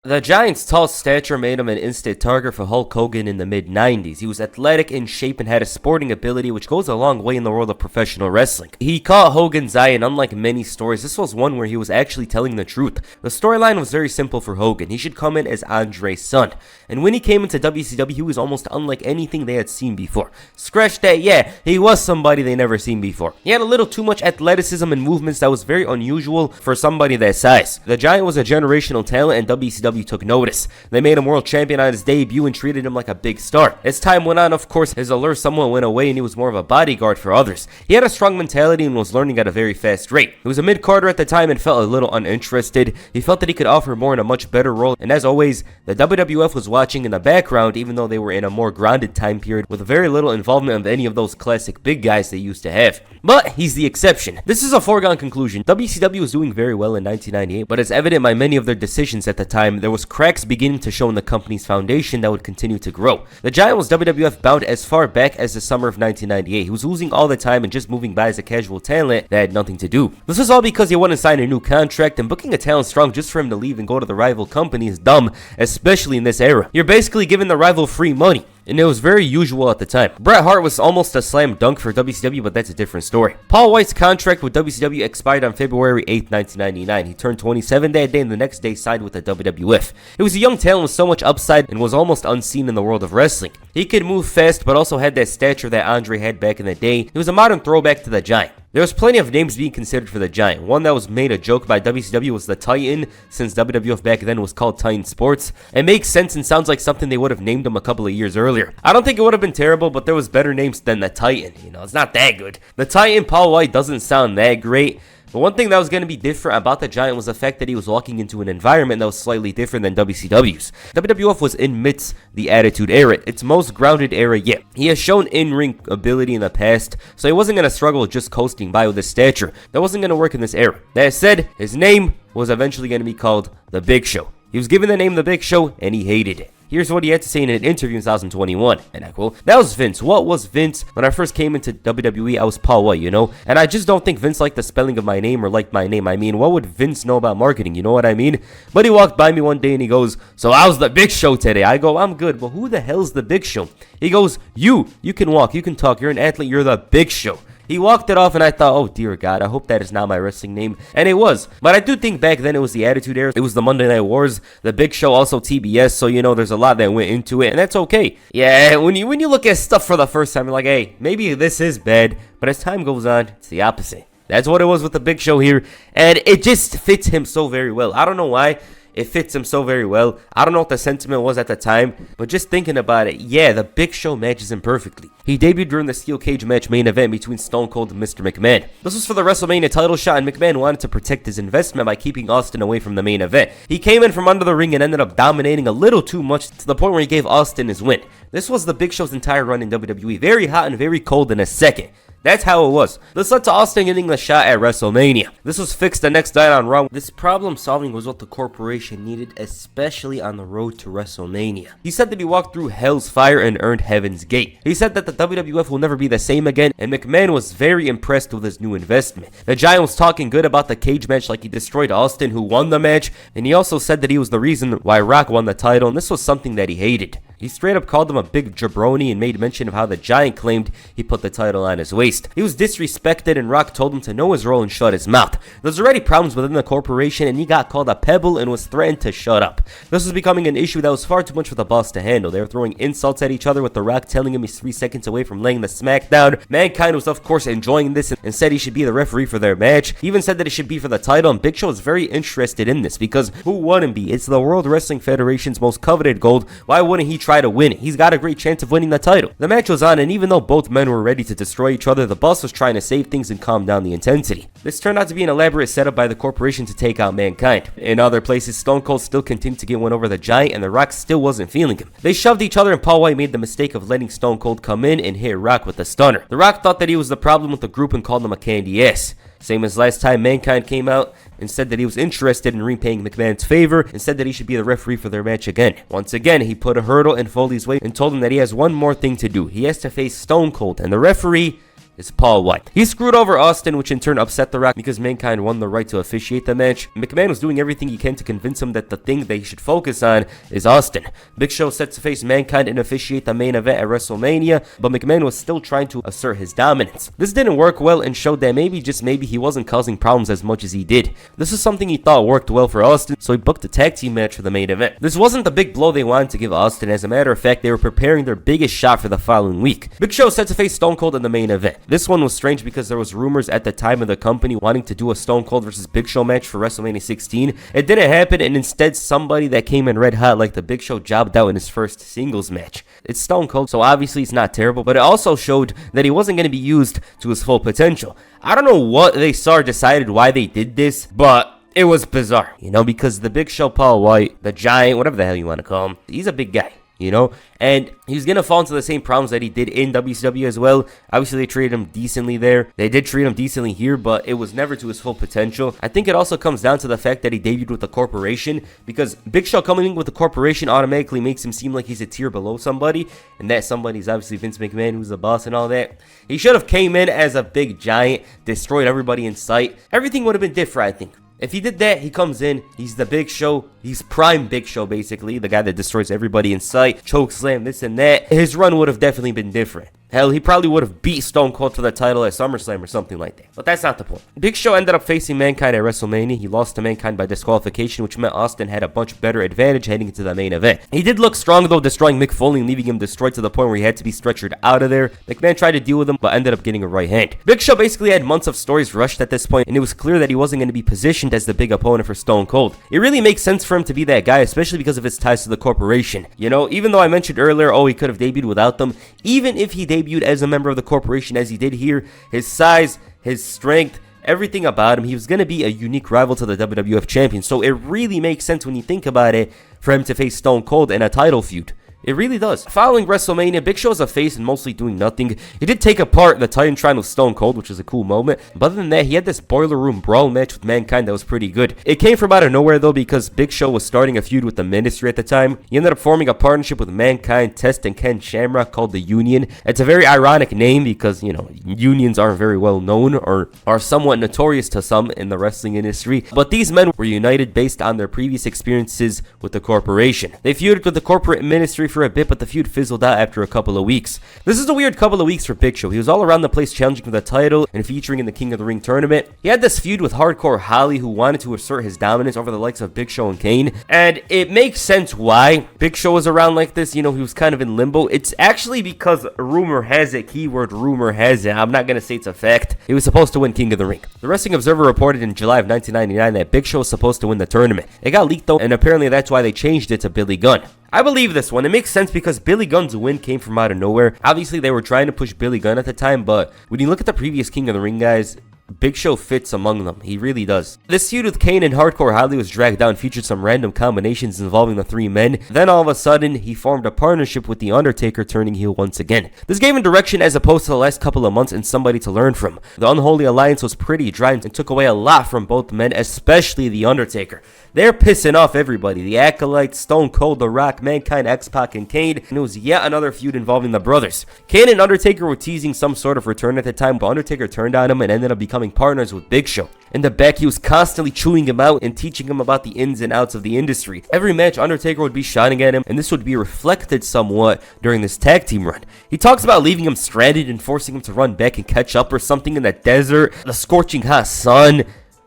The Giant's tall stature made him an instant target for Hulk Hogan in the mid-90s. He was athletic, in shape, and had a sporting ability which goes a long way in the world of professional wrestling. He caught Hogan's eye, and unlike many stories, this was one where he was actually telling the truth. The storyline was very simple for Hogan. He should come in as Andre's son. And when he came into WCW, he was almost unlike anything they had seen before. Scratch that, yeah, he was somebody they never seen before. He had a little too much athleticism and movements that was very unusual for somebody that size. The Giant was a generational talent, and WCW took notice. They made him world champion on his debut and treated him like a big star. As time went on, of course, his allure somewhat went away and he was more of a bodyguard for others. He had a strong mentality and was learning at a very fast rate. He was a mid-carder at the time and felt a little uninterested. He felt that he could offer more in a much better role, and as always, the WWF was watching in the background even though they were in a more grounded time period with very little involvement of any of those classic big guys they used to have. But he's the exception. This is a foregone conclusion. WCW was doing very well in 1998, but as evident by many of their decisions at the time, there was cracks beginning to show in the company's foundation that would continue to grow. The Giant was WWF bound as far back as the summer of 1998. He was losing all the time and just moving by as a casual talent that had nothing to do. This was all because he wanted to sign a new contract, and booking a talent strong just for him to leave and go to the rival company is dumb, especially in this era. You're basically giving the rival free money, and it was very usual at the time. Bret Hart was almost a slam dunk for WCW, but that's a different story. Paul White's contract with WCW expired on February 8th, 1999. He turned 27 that day and the next day signed with the WWF. He was a young talent with so much upside and was almost unseen in the world of wrestling. He could move fast, but also had that stature that Andre had back in the day. He was a modern throwback to the Giant. There was plenty of names being considered for the Giant. One that was made a joke by WCW was the Titan, since WWF back then was called Titan Sports. It makes sense and sounds like something they would have named him a couple of years earlier. I don't think it would have been terrible, but there was better names than the Titan. You know, it's not that good. The Titan, Paul White, doesn't sound that great. But one thing that was going to be different about the Giant was the fact that he was walking into an environment that was slightly different than WCW's. WWF was in midst the Attitude Era, its most grounded era yet. He has shown in-ring ability in the past, so he wasn't going to struggle just coasting by with his stature. That wasn't going to work in this era. That said, his name was eventually going to be called The Big Show. He was given the name The Big Show, and he hated it. Here's what he had to say in an interview in 2021, and I quote, "That was Vince. What was Vince? When I first came into WWE, I was Paul White, you know? And I just don't think Vince liked the spelling of my name or liked my name. I mean, what would Vince know about marketing, you know what I mean? But he walked by me one day and he goes, 'So how's the Big Show today?' I go, 'I'm good, but who the hell's the Big Show?' He goes, 'You can walk, you can talk, you're an athlete, you're the Big Show.' He walked it off and I thought, oh dear God, I hope that is not my wrestling name. And it was. But I do think back then it was the Attitude Era. It was the Monday Night Wars, the Big Show, also TBS. So, you know, there's a lot that went into it. And that's okay. Yeah, when you look at stuff for the first time, you're like, hey, maybe this is bad. But as time goes on, it's the opposite. That's what it was with the Big Show here. And it just fits him so very well. I don't know why. It fits him so very well. I don't know what the sentiment was at the time, but just thinking about it, yeah, the Big Show matches him perfectly. He debuted during the Steel Cage match main event between Stone Cold and Mr. McMahon. This was for the WrestleMania title shot, and McMahon wanted to protect his investment by keeping Austin away from the main event. He came in from under the ring and ended up dominating a little too much to the point where he gave Austin his win. This was the Big Show's entire run in WWE. Very hot and very cold in a second. That's how it was. This led to Austin getting the shot at WrestleMania. This was fixed the next night on Raw. This problem solving was what the corporation needed, especially on the road to WrestleMania. He said that he walked through hell's fire and earned heaven's gate. He said that the WWF will never be the same again, and McMahon was very impressed with his new investment. The Giant was talking good about the cage match like he destroyed Austin, who won the match, and he also said that he was the reason why Rock won the title, and this was something that he hated. He straight up called him a big jabroni and made mention of how the Giant claimed he put the title on his waist. He was disrespected and Rock told him to know his role and shut his mouth. There's already problems within the corporation and he got called a pebble and was threatened to shut up. This was becoming an issue that was far too much for the boss to handle. They were throwing insults at each other with The Rock telling him he's 3 seconds away from laying the smackdown. Mankind was of course enjoying this and said he should be the referee for their match. He even said that it should be for the title, and Big Show is very interested in this because who wouldn't be? It's the World Wrestling Federation's most coveted gold. Why wouldn't he try to win it? He's got a great chance of winning the title. The match was on, and even though both men were ready to destroy each other, the boss was trying to save things and calm down the intensity. This turned out to be an elaborate setup by the corporation to take out Mankind. In other places, Stone Cold still continued to get one over the Giant, and The Rock still wasn't feeling him. They shoved each other, and Paul White made the mistake of letting Stone Cold come in and hit Rock with the stunner. The Rock thought that he was the problem with the group and called him a candy ass. Same as last time, Mankind came out and said that he was interested in repaying McMahon's favor and said that he should be the referee for their match again. Once again, he put a hurdle in Foley's way and told him that he has one more thing to do. He has to face Stone Cold, and the referee is Paul White. He screwed over Austin, which in turn upset The Rock because Mankind won the right to officiate the match. McMahon was doing everything he can to convince him that the thing they should focus on is Austin. Big Show set to face Mankind and officiate the main event at WrestleMania, but McMahon was still trying to assert his dominance. This didn't work well and showed that maybe, just maybe, he wasn't causing problems as much as he did. This is something he thought worked well for Austin, so he booked a tag team match for the main event. This wasn't the big blow they wanted to give Austin. As a matter of fact, they were preparing their biggest shot for the following week. Big Show set to face Stone Cold in the main event. This one was strange because there was rumors at the time of the company wanting to do a Stone Cold versus Big Show match for WrestleMania 16. It didn't happen, and instead somebody that came in red hot like the Big Show jobbed out in his first singles match. It's Stone Cold, so obviously it's not terrible, but it also showed that he wasn't going to be used to his full potential. I don't know what they saw or decided why they did this, but it was bizarre, because the Big Show, Paul White, the Giant, whatever the hell you want to call him, he's a big guy. And he's going to fall into the same problems that he did in WCW as well. Obviously, they treated him decently there. They did treat him decently here, but it was never to his full potential. I think it also comes down to the fact that he debuted with the corporation, because Big Show coming in with the corporation automatically makes him seem like he's a tier below somebody, and that somebody's obviously Vince McMahon, who's the boss and all that. He should have came in as a big giant, destroyed everybody in sight. Everything would have been different, I think. If he did that, he comes in, he's the Big Show, he's prime Big Show basically, the guy that destroys everybody in sight, choke slam, this and that. His run would have definitely been different. Hell, he probably would have beat Stone Cold to the title at SummerSlam or something like that. But that's not the point. Big Show ended up facing Mankind at WrestleMania. He lost to Mankind by disqualification, which meant Austin had a much better advantage heading into the main event. He did look strong though, destroying Mick Foley and leaving him destroyed to the point where he had to be stretchered out of there. McMahon tried to deal with him, but ended up getting a right hand. Big Show basically had months of stories rushed at this point, and it was clear that he wasn't going to be positioned as the big opponent for Stone Cold. It really makes sense for him to be that guy, especially because of his ties to the corporation. Even though I mentioned earlier, he could have debuted without them, even if he debuted as a member of the corporation as he did here, his size, his strength, everything about him, he was going to be a unique rival to the WWF champion. So it really makes sense when you think about it for him to face Stone Cold in a title feud. It really does. Following WrestleMania, Big Show is a face and mostly doing nothing. He did take apart the Titantron with Stone Cold, which was a cool moment. But other than that, he had this Boiler Room Brawl match with Mankind that was pretty good. It came from out of nowhere though, because Big Show was starting a feud with the Ministry at the time. He ended up forming a partnership with Mankind, Test, and Ken Shamrock called the Union. It's a very ironic name because, unions aren't very well known or are somewhat notorious to some in the wrestling industry. But these men were united based on their previous experiences with the corporation. They feuded with the corporate ministry for a bit, but the feud fizzled out after a couple of weeks. This is a weird couple of weeks for Big Show. He was all around the place challenging for the title and featuring in the King of the Ring tournament. He had this feud with Hardcore Holly, who wanted to assert his dominance over the likes of Big Show and Kane, and it makes sense why Big Show was around like this. He was kind of in limbo. It's actually because rumor has it, keyword rumor has it, I'm not gonna say it's a fact, he was supposed to win King of the Ring. The Wrestling Observer reported in July of 1999 that Big Show was supposed to win the tournament. It got leaked though, and apparently that's why they changed it to Billy Gunn. I believe this one. It makes sense because Billy Gunn's win came from out of nowhere. Obviously, they were trying to push Billy Gunn at the time, but when you look at the previous King of the Ring guys, Big Show fits among them. He really does. This feud with Kane and Hardcore Holly was dragged down, featured some random combinations involving the three men. Then all of a sudden, he formed a partnership with The Undertaker, turning heel once again. This gave him direction as opposed to the last couple of months and somebody to learn from. The Unholy Alliance was pretty dry and took away a lot from both men, especially The Undertaker. They're pissing off everybody. The Acolytes, Stone Cold, The Rock, Mankind, X-Pac, and Kane. And it was yet another feud involving the brothers. Kane and Undertaker were teasing some sort of return at the time, but Undertaker turned on him and ended up becoming partners with Big Show. In the back, he was constantly chewing him out and teaching him about the ins and outs of the industry. Every match, Undertaker would be shouting at him, and this would be reflected somewhat during this tag team run. He talks about leaving him stranded and forcing him to run back and catch up or something in the desert, the scorching hot sun.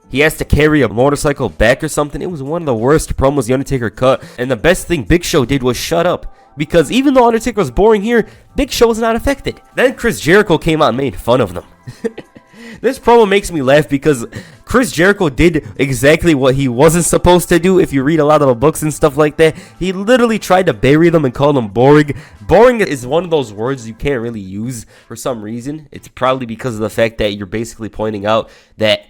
He has to carry a motorcycle back or something. It was one of the worst promos the Undertaker cut, and the best thing Big Show did was shut up. Because even though Undertaker was boring here, Big Show was not affected. Then Chris Jericho came out and made fun of them. This promo makes me laugh because Chris Jericho did exactly what he wasn't supposed to do. If you read a lot of the books and stuff like that, he literally tried to bury them and call them boring. Boring is one of those words you can't really use for some reason. It's probably because of the fact that you're basically pointing out that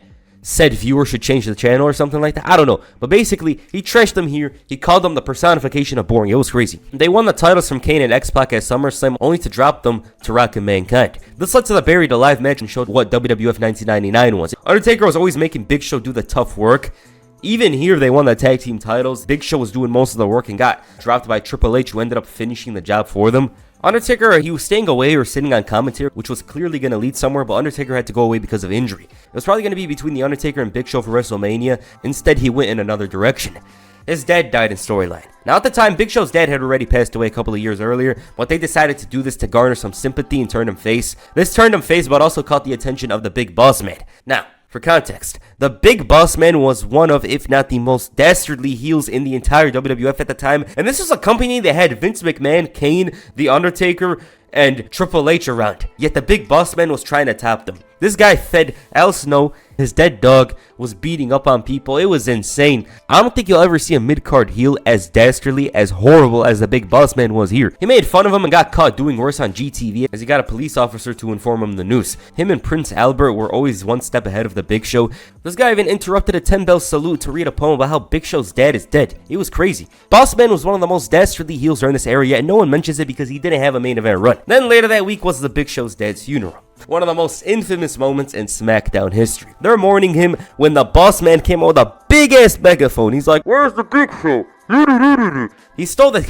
said viewer should change the channel or something like that. I don't know. But basically, he trashed them here. He called them the personification of boring. It was crazy. They won the titles from Kane and X-Pac at SummerSlam, only to drop them to Rock and Mankind. This led to the Buried Alive match and showed what WWF 1999 was. Undertaker was always making Big Show do the tough work. Even here, they won the tag team titles. Big Show was doing most of the work and got dropped by Triple H, who ended up finishing the job for them. Undertaker, he was staying away or sitting on commentary, which was clearly going to lead somewhere, but Undertaker had to go away because of injury. It was probably going to be between The Undertaker and Big Show for WrestleMania. Instead, he went in another direction. His dad died in storyline. Now, at the time, Big Show's dad had already passed away a couple of years earlier, but they decided to do this to garner some sympathy and turn him face. This turned him face, but also caught the attention of the Big Boss Man. Now, for context, the Big Boss Man was one of, if not the most dastardly heels in the entire WWF at the time, and this was a company that had Vince McMahon, Kane, The Undertaker, and Triple H around, yet the Big Boss Man was trying to top them. This guy fed Al Snow, his dead dog, was beating up on people. It was insane. I don't think you'll ever see a mid-card heel as dastardly, as horrible as the Big Boss Man was here. He made fun of him and got caught doing worse on GTV as he got a police officer to inform him the news. Him and Prince Albert were always one step ahead of the Big Show. This guy even interrupted a 10-bell salute to read a poem about how Big Show's dad is dead. It was crazy. Boss Man was one of the most dastardly heels during this era, yet no one mentions it because he didn't have a main event run. Then later that week was the Big Show's dad's funeral. One of the most infamous moments in SmackDown history. They're mourning him when the Boss Man came out with a big-ass megaphone. He's like, "Where's the Big Show?" He stole the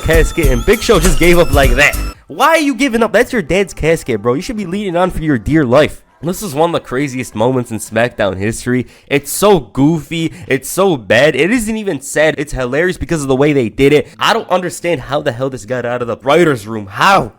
casket and Big Show just gave up like that. Why are you giving up? That's your dad's casket, bro. You should be leading on for your dear life. This is one of the craziest moments in SmackDown history. It's so goofy. It's so bad. It isn't even sad. It's hilarious because of the way they did it. I don't understand how the hell this got out of the writer's room. How?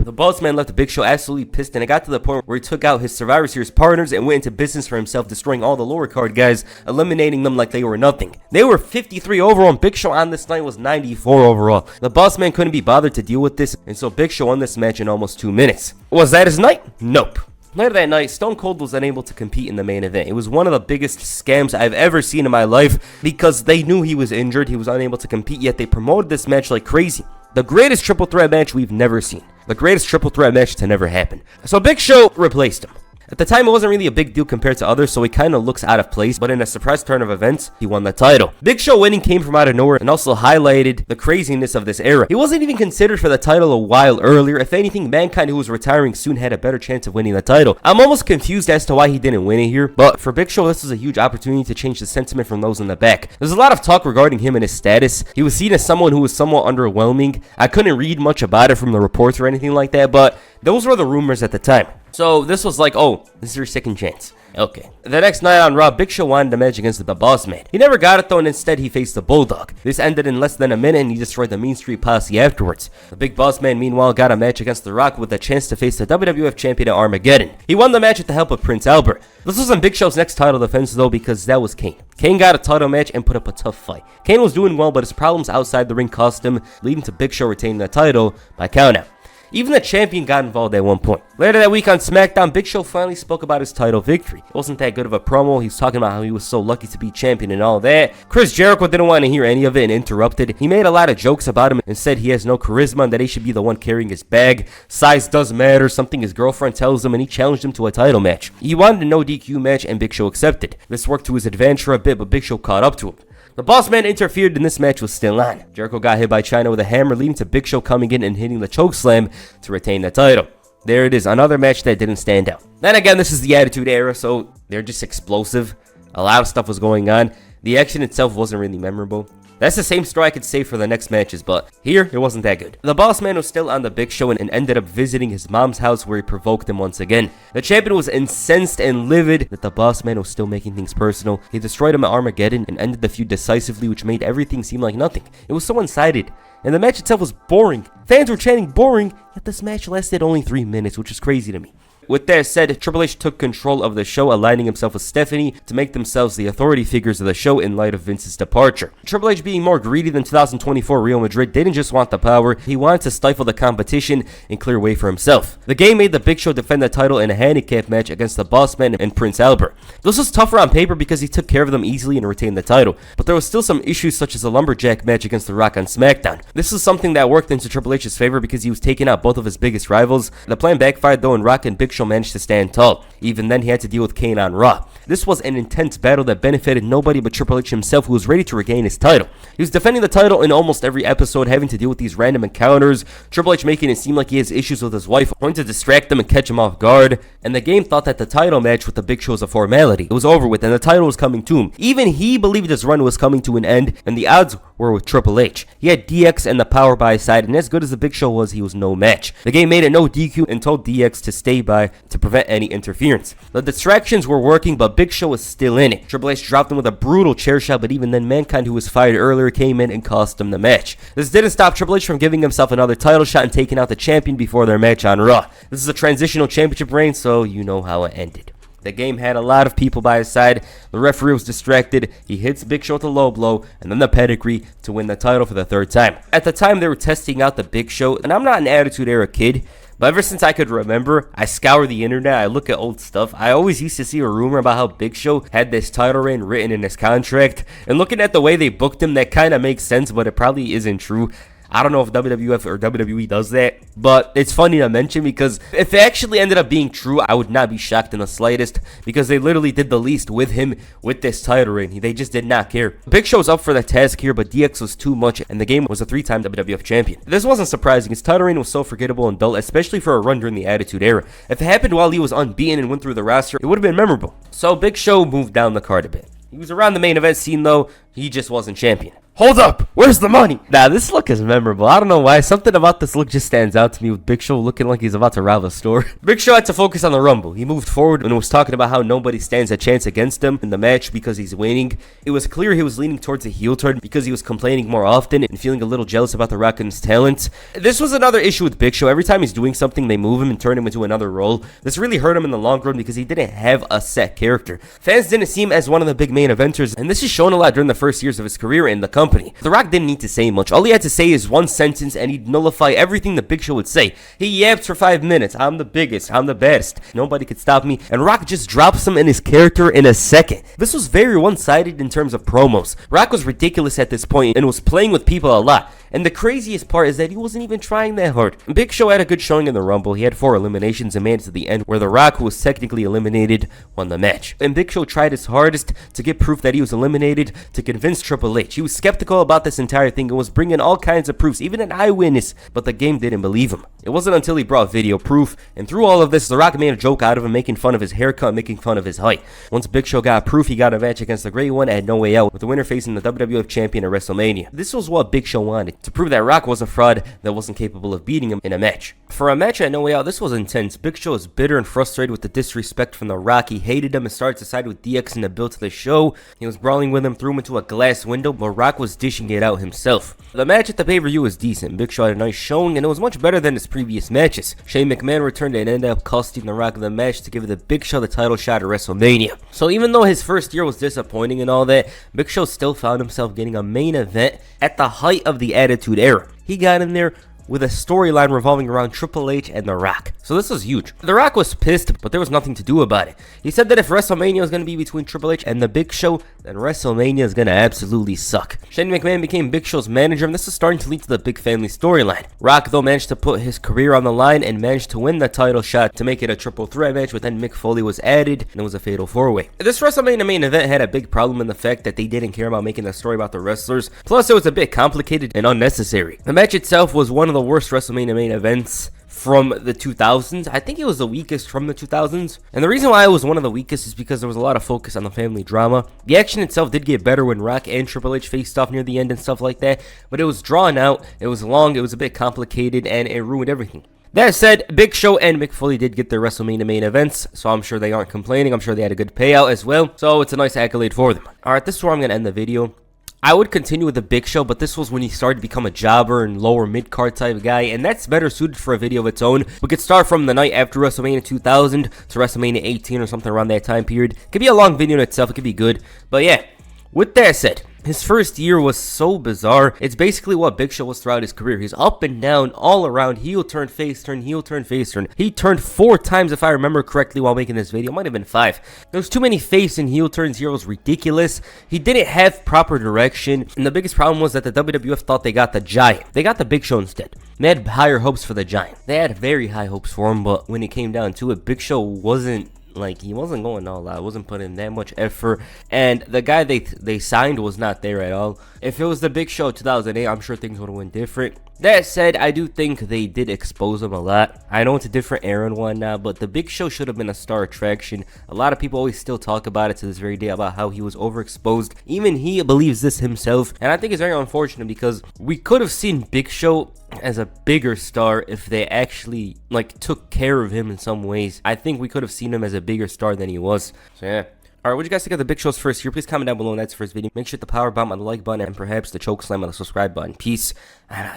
The Boss Man left the Big Show absolutely pissed, and it got to the point where he took out his Survivor Series partners and went into business for himself, destroying all the lower card guys, eliminating them like they were nothing. They were 53 overall, and Big Show on this night was 94 overall. The Boss Man couldn't be bothered to deal with this, and so Big Show won this match in almost 2 minutes. Was that his night? Nope. Later that night, Stone Cold was unable to compete in the main event. It was one of the biggest scams I've ever seen in my life because they knew he was injured, he was unable to compete, yet they promoted this match like crazy. The greatest triple threat match we've never seen. The greatest triple threat match to never happen. So Big Show replaced him. At the time, it wasn't really a big deal compared to others, so he kind of looks out of place, but in a surprise turn of events, he won the title. Big Show winning came from out of nowhere and also highlighted the craziness of this era. He wasn't even considered for the title a while earlier. If anything, Mankind, who was retiring soon, had a better chance of winning the title. I'm almost confused as to why he didn't win it here, but for Big Show, this was a huge opportunity to change the sentiment from those in the back. There's a lot of talk regarding him and his status. He was seen as someone who was somewhat underwhelming. I couldn't read much about it from the reports or anything like that, but those were the rumors at the time. So this was like, oh, this is your second chance. Okay. The next night on Raw, Big Show wanted a match against the Boss Man. He never got it though, and instead he faced the Bulldog. This ended in less than a minute, and he destroyed the Mean Street Posse afterwards. The Big Boss Man, meanwhile, got a match against The Rock with a chance to face the WWF Champion at Armageddon. He won the match with the help of Prince Albert. This wasn't Big Show's next title defense though, because that was Kane. Kane got a title match and put up a tough fight. Kane was doing well, but his problems outside the ring cost him, leading to Big Show retaining the title by countout. Even the champion got involved at one point. Later that week on SmackDown, Big Show finally spoke about his title victory. It wasn't that good of a promo. He was talking about how he was so lucky to be champion and all that. Chris Jericho didn't want to hear any of it and interrupted. He made a lot of jokes about him and said he has no charisma and that he should be the one carrying his bag. Size does matter, something his girlfriend tells him, and he challenged him to a title match. He wanted a no DQ match and Big Show accepted. This worked to his advantage for a bit, but Big Show caught up to him. The Boss Man interfered and this match was still on. Jericho got hit by Chyna with a hammer, leading to Big Show coming in and hitting the chokeslam to retain the title. There it is, another match that didn't stand out. Then again, this is the Attitude Era, so they're just explosive. A lot of stuff was going on. The action itself wasn't really memorable. That's the same story I could say for the next matches, but here, it wasn't that good. The Boss Man was still on the Big Show and ended up visiting his mom's house where he provoked him once again. The champion was incensed and livid that the Boss Man was still making things personal. He destroyed him at Armageddon and ended the feud decisively, which made everything seem like nothing. It was so one-sided, and the match itself was boring. Fans were chanting boring, yet this match lasted only 3 minutes, which is crazy to me. With that said, Triple H took control of the show, aligning himself with Stephanie to make themselves the authority figures of the show in light of Vince's departure. Triple H, being more greedy than 2024 Real Madrid, didn't just want the power, he wanted to stifle the competition and clear way for himself. The game made the Big Show defend the title in a handicap match against the Boss Man and Prince Albert. This was tougher on paper because he took care of them easily and retained the title, but there was still some issues such as a lumberjack match against The Rock on SmackDown. This is something that worked into Triple H's favor because he was taking out both of his biggest rivals. The plan backfired though, and Rock and Big Show managed to stand tall. Even then, he had to deal with Kane on Raw. This was an intense battle that benefited nobody but Triple H himself, who was ready to regain his title. He was defending the title in almost every episode, having to deal with these random encounters, Triple H making it seem like he has issues with his wife, wanting to distract them and catch him off guard, and the game thought that the title match with the Big Show was a formality. It was over with, and the title was coming to him. Even he believed his run was coming to an end, and the odds were with Triple H. He had DX and the power by his side, and as good as the Big Show was, he was no match. The game made it no DQ and told DX to stay by to prevent any interference. The distractions were working, but Big Show was still in it. Triple H dropped him with a brutal chair shot, but even then Mankind, who was fired earlier, came in and cost him the match. This didn't stop Triple H from giving himself another title shot and taking out the champion before their match on Raw. This is a transitional championship reign, so you know how it ended. The game had a lot of people by his side. The referee was distracted. He hits Big Show with a low blow and then the pedigree to win the title for the third time. At the time, they were testing out the Big Show, and I'm not an Attitude Era kid, but ever since I could remember, I scour the internet, I look at old stuff. I always used to see a rumor about how Big Show had this title reign written in his contract. And looking at the way they booked him, that kind of makes sense, but it probably isn't true. I don't know if WWF or WWE does that, but it's funny to mention because if it actually ended up being true, I would not be shocked in the slightest because they literally did the least with him with this title reign. They just did not care. Big Show's up for the task here, but DX was too much, and the game was a 3-time WWF champion. This wasn't surprising. His title reign was so forgettable and dull, especially for a run during the Attitude Era. If it happened while he was unbeaten and went through the roster, it would have been memorable. So Big Show moved down the card a bit. He was around the main event scene though, he just wasn't champion. Hold up! Where's the money? Nah, this look is memorable. I don't know why. Something about this look just stands out to me with Big Show looking like he's about to rob a store. Big Show had to focus on the Rumble. He moved forward and was talking about how nobody stands a chance against him in the match because he's winning. It was clear he was leaning towards a heel turn because he was complaining more often and feeling a little jealous about The Rock and his talent. This was another issue with Big Show. Every time he's doing something, they move him and turn him into another role. This really hurt him in the long run because he didn't have a set character. Fans didn't see him as one of the big main eventers, and this is shown a lot during the first years of his career in the company. The Rock didn't need to say much. All he had to say is one sentence and he'd nullify everything the Big Show would say. He yaps for 5 minutes. I'm the biggest. I'm the best. Nobody could stop me. And Rock just drops him in his character in a second. This was very one-sided in terms of promos. Rock was ridiculous at this point and was playing with people a lot. And the craziest part is that he wasn't even trying that hard. Big Show had a good showing in the Rumble. He had 4 eliminations and made it to the end where The Rock, who was technically eliminated, won the match. And Big Show tried his hardest to get proof that he was eliminated to convince Triple H. He was skeptical about this entire thing and was bringing all kinds of proofs, even an eyewitness, but the game didn't believe him. It wasn't until he brought video proof, and through all of this, The Rock made a joke out of him, making fun of his haircut, making fun of his height. Once Big Show got proof, he got a match against the Great One at No Way Out, with the winner facing the WWF Champion at WrestleMania. This was what Big Show wanted, to prove that Rock was a fraud that wasn't capable of beating him in a match. For a match at No Way Out, this was intense. Big Show was bitter and frustrated with the disrespect from The Rock. He hated him and started to side with DX in the build to the show. He was brawling with him, threw him into a glass window, but Rock was dishing it out himself. The match at the pay-per-view was decent. Big Show had a nice showing, and it was much better than his previous matches. Shane McMahon returned and ended up costing The Rock the match to give the Big Show the title shot at WrestleMania. So even though his first year was disappointing and all that, Big Show still found himself getting a main event at the height of the Attitude Era. He got in there with a storyline revolving around Triple H and The Rock. So this was huge. The Rock was pissed, but there was nothing to do about it. He said that if WrestleMania was going to be between Triple H and the Big Show, then WrestleMania is going to absolutely suck. Shane McMahon became Big Show's manager, and this is starting to lead to the big family storyline. Rock, though, managed to put his career on the line and managed to win the title shot to make it a triple threat match, but then Mick Foley was added, and it was a fatal 4-way. This WrestleMania main event had a big problem in the fact that they didn't care about making a story about the wrestlers, plus it was a bit complicated and unnecessary. The match itself was one of the worst WrestleMania main events from the 2000s. I think it was the weakest from the 2000s. And the reason why it was one of the weakest is because there was a lot of focus on the family drama. The action itself did get better when Rock and Triple H faced off near the end and stuff like that, but it was drawn out, it was long, it was a bit complicated, and it ruined everything. That said, Big Show and Mick Foley did get their WrestleMania main events, so I'm sure they aren't complaining. I'm sure they had a good payout as well, so it's a nice accolade for them. Alright, this is where I'm going to end the video. I would continue with the Big Show, but this was when he started to become a jobber and lower mid-card type guy, and that's better suited for a video of its own. We could start from the night after WrestleMania 2000 to WrestleMania 18 or something around that time period. It could be a long video in itself, it could be good, but yeah, with that said, his first year was so bizarre. It's basically what Big Show was throughout his career. He's up and down, all around, heel turn, face turn, heel turn, face turn. He turned 4 times if I remember correctly while making this video. It might have been 5. There was too many face and heel turns here. It was ridiculous. He didn't have proper direction, and the biggest problem was that the WWF thought they got the Giant. They got the Big Show instead. They had higher hopes for the Giant. They had very high hopes for him, but when it came down to it, Big Show wasn't Like, he wasn't going all out, wasn't putting that much effort, and the guy they signed was not there at all. If it was the Big Show 2008, I'm sure things would have went different. That said, I do think they did expose him a lot. I know it's a different era and whatnot, but the Big Show should have been a star attraction. A lot of people always still talk about it to this very day, about how he was overexposed. Even he believes this himself, and I think it's very unfortunate because we could have seen Big Show as a bigger star if they actually like took care of him in some ways. I think we could have seen him as a bigger star than he was. So yeah. Alright, what do you guys think of the Big Show's first year? Please comment down below in that first video. Make sure to hit the power bomb on the like button and perhaps the choke slam on the subscribe button. Peace. And